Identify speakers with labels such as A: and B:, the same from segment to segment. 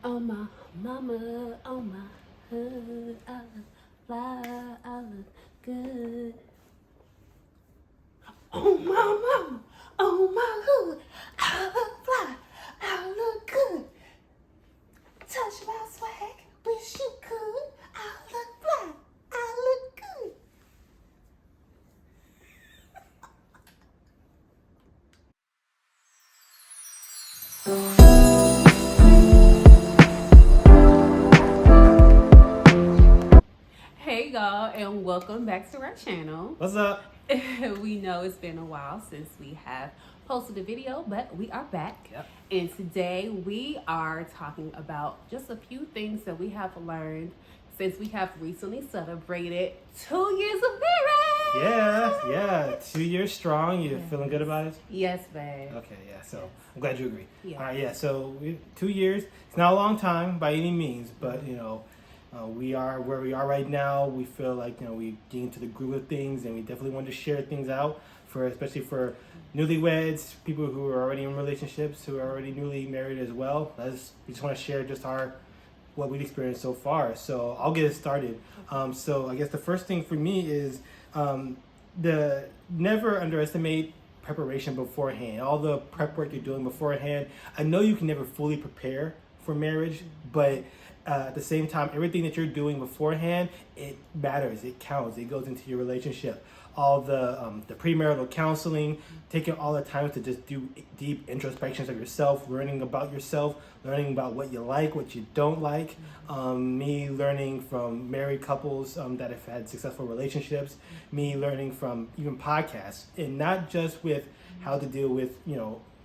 A: Oh my mama, oh my hood, I look fly, I look good. Oh my mama, oh my hood, I look fly, I look good. Touch my swag, wish you could. I look fly, I look good. Hey y'all, and welcome back to our channel.
B: What's up?
A: We know it's been a while since we have posted a video, but we are back.
B: Yep.
A: And today we are talking about just a few things that we have learned since we have recently celebrated 2 years of marriage.
B: Yeah. 2 years strong. You feeling good about it?
A: Yes, babe.
B: Okay, yeah. So I'm glad you agree.
A: Yeah.
B: All right, yeah. So 2 years. It's not a long time by any means, but we are where we are right now. We feel like we get into the groove of things, and we definitely want to share things out especially for newlyweds, people who are already in relationships, who are already newly married as well. We just want to share just what we've experienced so far. So I'll get it started. So I guess the first thing for me is the never underestimate preparation beforehand. All the prep work you're doing beforehand. I know you can never fully prepare for marriage, but at the same time, everything that you're doing beforehand, it matters. It counts. It goes into your relationship. All the premarital counseling, taking all the time to just do deep introspections of yourself, learning about yourself, learning about what you like, what you don't like. Me learning from married couples that have had successful relationships. Me learning from even podcasts, and not just with how to deal with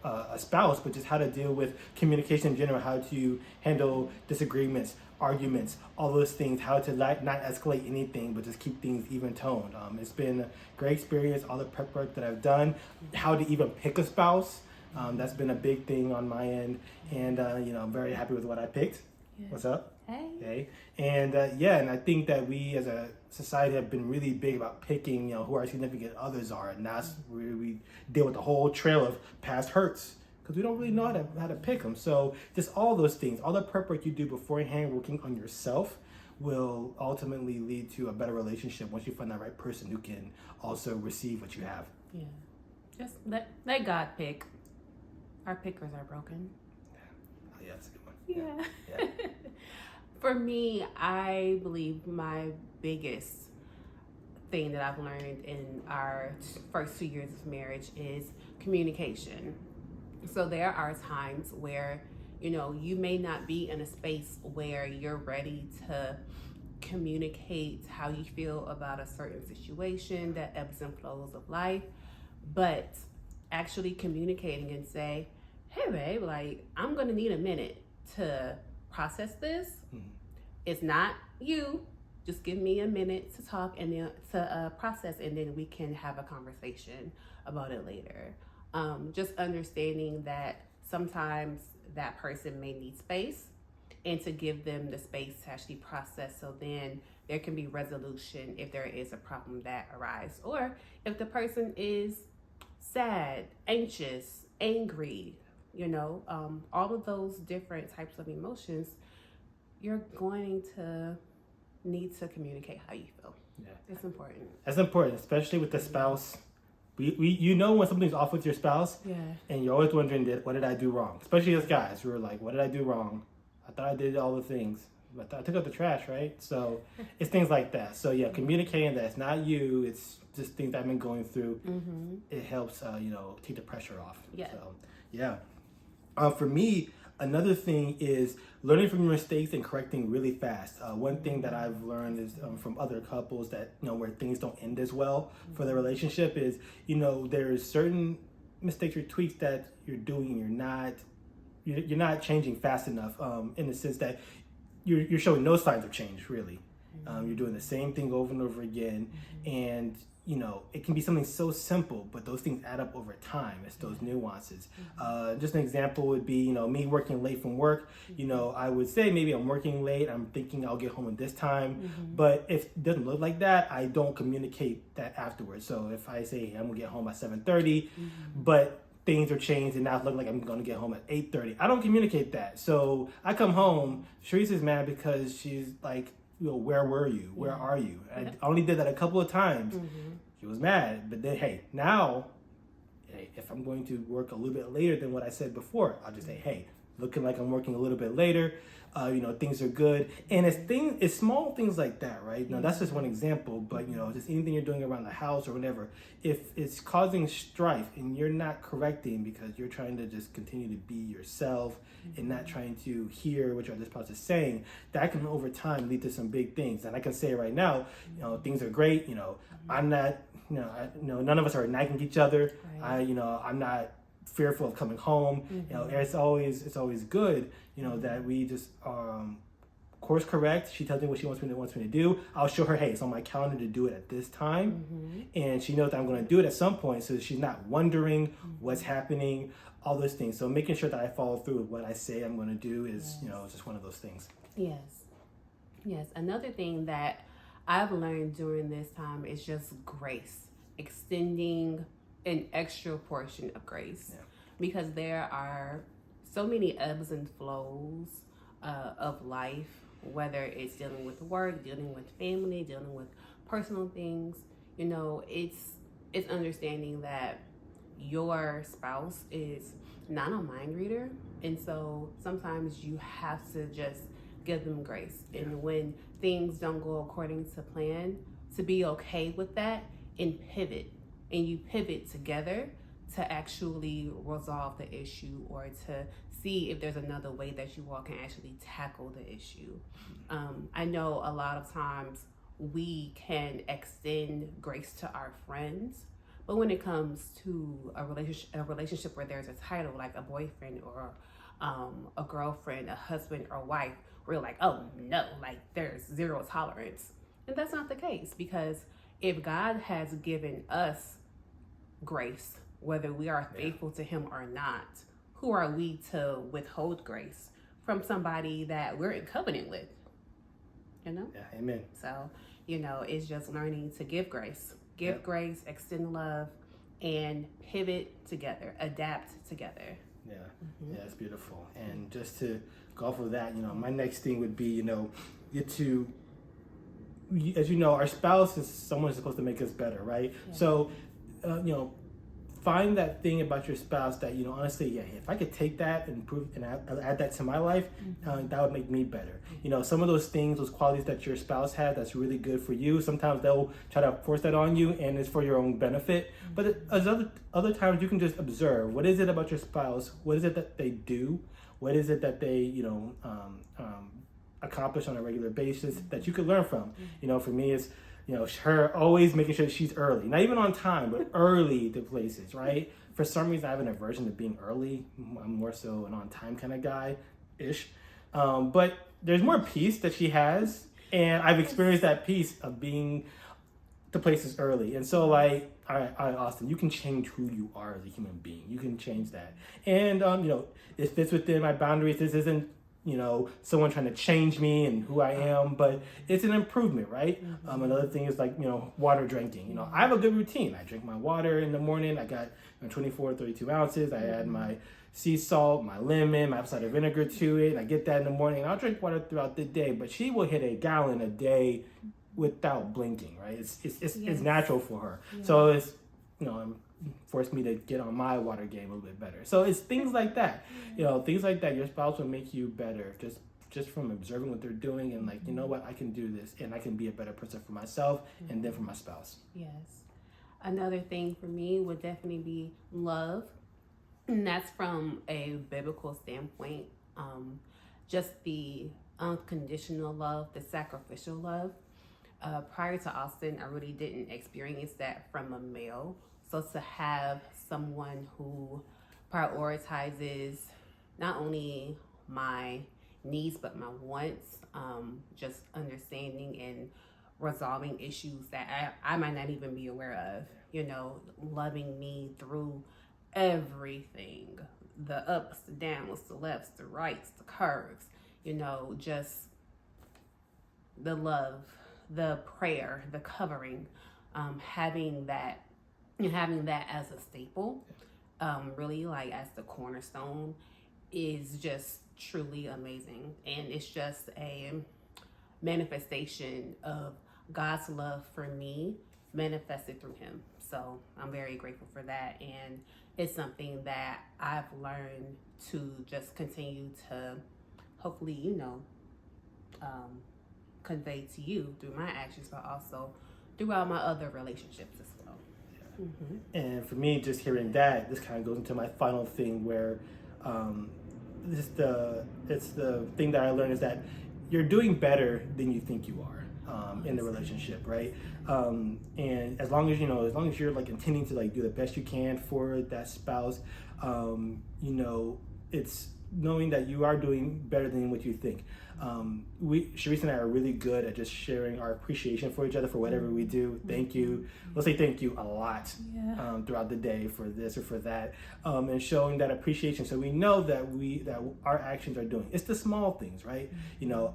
B: a spouse, but just how to deal with communication in general, how to handle disagreements, arguments, all those things, how to not escalate anything, but just keep things even toned. It's been a great experience, all the prep work that I've done, how to even pick a spouse. That's been a big thing on my end, and I'm very happy with what I picked. Yeah. What's up?
A: Hey.
B: And and I think that we as a society have been really big about picking, who our significant others are, and that's where we deal with the whole trail of past hurts, because we don't really know how to pick them. So just all those things, all the prep work you do beforehand, working on yourself, will ultimately lead to a better relationship once you find that right person who can also receive what you have.
A: Yeah. Just let God pick. Our pickers are broken.
B: Oh, yeah, that's a good one.
A: Yeah. For me, I believe my biggest thing that I've learned in our first 2 years of marriage is communication. So there are times where, you may not be in a space where you're ready to communicate how you feel about a certain situation, that ebbs and flows of life, but actually communicating and say, hey babe, like, I'm gonna need a minute to process this. Mm-hmm. It's not you. Just give me a minute to talk and then to process, and then we can have a conversation about it later. Just understanding that sometimes that person may need space, and to give them the space to actually process, so then there can be resolution if there is a problem that arises, or if the person is sad, anxious, angry, all of those different types of emotions, you're going to need to communicate how you feel. Yeah. It's important.
B: That's important, especially with the spouse. We when something's off with your spouse, and you're always wondering, what did I do wrong? Especially as guys, we're like, what did I do wrong? I thought I did all the things, but I took out the trash, right? So it's things like that. So yeah, communicating that it's not you, it's just things I've been going through. Mm-hmm. It helps, take the pressure off.
A: Yeah.
B: So yeah. For me, another thing is learning from your mistakes and correcting really fast. One thing that I've learned is from other couples that, where things don't end as well for their relationship is, there's certain mistakes or tweaks that you're doing, you're not changing fast enough, in the sense that you're showing no signs of change, really. You're doing the same thing over and over again, and it can be something so simple, but those things add up over time. It's those nuances. Just an example would be, me working late from work. I would say maybe I'm working late. I'm thinking I'll get home at this time, but if it doesn't look like that, I don't communicate that afterwards. So if I say I'm gonna get home at 7:30, but things are changed and now it's looking like I'm going to get home at 8:30. I don't communicate that. So I come home, Sharice is mad because she's like, where were you? Where are you? I only did that a couple of times. She was mad. But then, hey, now, if I'm going to work a little bit later than what I said before, I'll just say, hey, looking like I'm working a little bit later. Things are good. And it's small things like that, right? Now, that's just one example, but, just anything you're doing around the house or whatever, if it's causing strife and you're not correcting because you're trying to just continue to be yourself and not trying to hear what your other spouse is saying, that can over time lead to some big things. And I can say right now, things are great. I'm not, none of us are nagging each other. Right. I'm not fearful of coming home. It's always good, that we just course correct. She tells me what she wants me to do. I'll show her, hey, it's on my calendar to do it at this time. And she knows that I'm going to do it at some point, so she's not wondering what's happening, all those things. So making sure that I follow through with what I say I'm going to do is, just one of those things.
A: Yes. Another thing that I've learned during this time is just grace, extending an extra portion of grace, because there are so many ebbs and flows of life, whether it's dealing with work, dealing with family, dealing with personal things. It's understanding that your spouse is not a mind reader, and so sometimes you have to just give them grace. And when things don't go according to plan, to be okay with that and pivot. And you pivot together to actually resolve the issue or to see if there's another way that you all can actually tackle the issue. I know a lot of times we can extend grace to our friends, but when it comes to a relationship where there's a title like a boyfriend or a girlfriend, a husband or wife, we're like, oh no, like there's zero tolerance. And that's not the case, because if God has given us grace, whether we are faithful to him or not, who are we to withhold grace from somebody that we're in covenant with?
B: Yeah, amen.
A: So, it's just learning to give grace, grace, extend love, and pivot together, adapt together.
B: Yeah, it's beautiful. And just to go off of that, my next thing would be, as you know, our spouse is someone who's supposed to make us better, right? Yeah. So, find that thing about your spouse that, honestly, if I could take that and improve and add that to my life, that would make me better. Some of those things, those qualities that your spouse has that's really good for you, sometimes they'll try to force that on you and it's for your own benefit. But as other times, you can just observe, what is it about your spouse? What is it that they do? What is it that they, accomplish on a regular basis that you could learn from? For me, it's her always making sure she's early, not even on time, but early to places, right? For some reason, I have an aversion to being early. I'm more so an on time kind of guy-ish. But there's more peace that she has, and I've experienced that peace of being to places early. And so, like, all right, Austin, you can change who you are as a human being. You can change that. And, it fits within my boundaries. This isn't, someone trying to change me and who I am, but it's an improvement, right? Another thing is like, water drinking. I have a good routine. I drink my water in the morning. I got 24, 32 ounces. I add my sea salt, my lemon, my apple cider vinegar to it. I get that in the morning. I'll drink water throughout the day, but she will hit a gallon a day without blinking, right? It's natural for her. Yeah. So it's, forced me to get on my water game a little bit better. So it's things like that, things like that. Your spouse will make you better just from observing what they're doing and like, what, I can do this and I can be a better person for myself and then for my spouse.
A: Yes. Another thing for me would definitely be love. And that's from a biblical standpoint. Just the unconditional love, the sacrificial love. Prior to Austin, I really didn't experience that from a male. So to have someone who prioritizes not only my needs, but my wants, just understanding and resolving issues that I might not even be aware of, loving me through everything, the ups, the downs, the lefts, the rights, the curves, just the love, the prayer, the covering, having that as a staple, really like as the cornerstone is just truly amazing. And it's just a manifestation of God's love for me manifested through him. So I'm very grateful for that. And it's something that I've learned to just continue to hopefully, convey to you through my actions, but also throughout my other relationships as well.
B: And for me, just hearing that, this kind of goes into my final thing where it's the thing that I learned is that you're doing better than you think you are in the relationship, right? And as long as you're like intending to like do the best you can for that spouse, it's knowing that you are doing better than what you think. Sharice and I are really good at just sharing our appreciation for each other for whatever we do. Thank you. We'll say thank you a lot throughout the day for this or for that, and showing that appreciation. So we know that our actions are doing. It's the small things, right?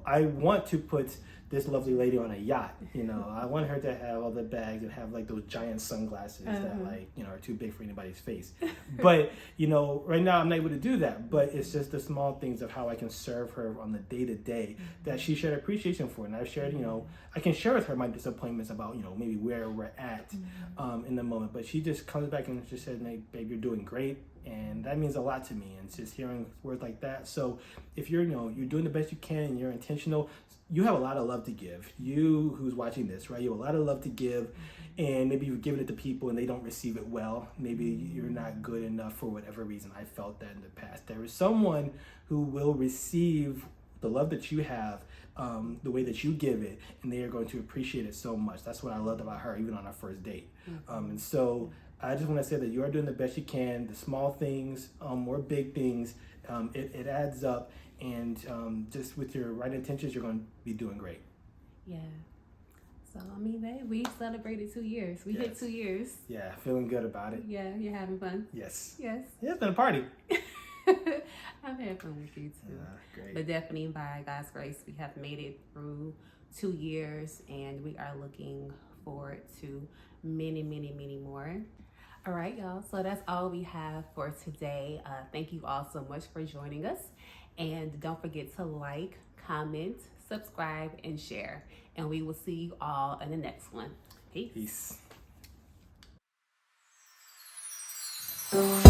B: I want to put this lovely lady on a yacht. I want her to have all the bags and have like those giant sunglasses that are too big for anybody's face. But right now I'm not able to do that. But it's just the small things of how I can serve her on the day to day that she shared appreciation for, and I've shared. I can share with her my disappointments about maybe where we're at in the moment. But she just comes back and just said, "Hey, babe, you're doing great." And that means a lot to me, and it's just hearing words like that. So if you're doing the best you can and you're intentional, you have a lot of love to give. You who's watching this, right? You have a lot of love to give, and maybe you've given it to people and they don't receive it well. Maybe you're not good enough for whatever reason. I felt that in the past. There is someone who will receive the love that you have, the way that you give it, and they are going to appreciate it so much. That's what I loved about her, even on our first date. And so I just want to say that you are doing the best you can. The small things or big things, it adds up. And just with your right intentions, you're going to be doing great.
A: Yeah. So, babe, we celebrated 2 years. We hit 2 years.
B: Yeah, feeling good about it.
A: Yeah, you're having fun?
B: Yes.
A: Yes.
B: Yeah, it's been a party.
A: I've had fun with you too.
B: Great.
A: But definitely by God's grace, we have made it through 2 years, and we are looking forward to many, many, many more. All right, y'all. So that's all we have for today. Thank you all so much for joining us. And don't forget to like, comment, subscribe, and share. And we will see you all in the next one. Peace.
B: Peace.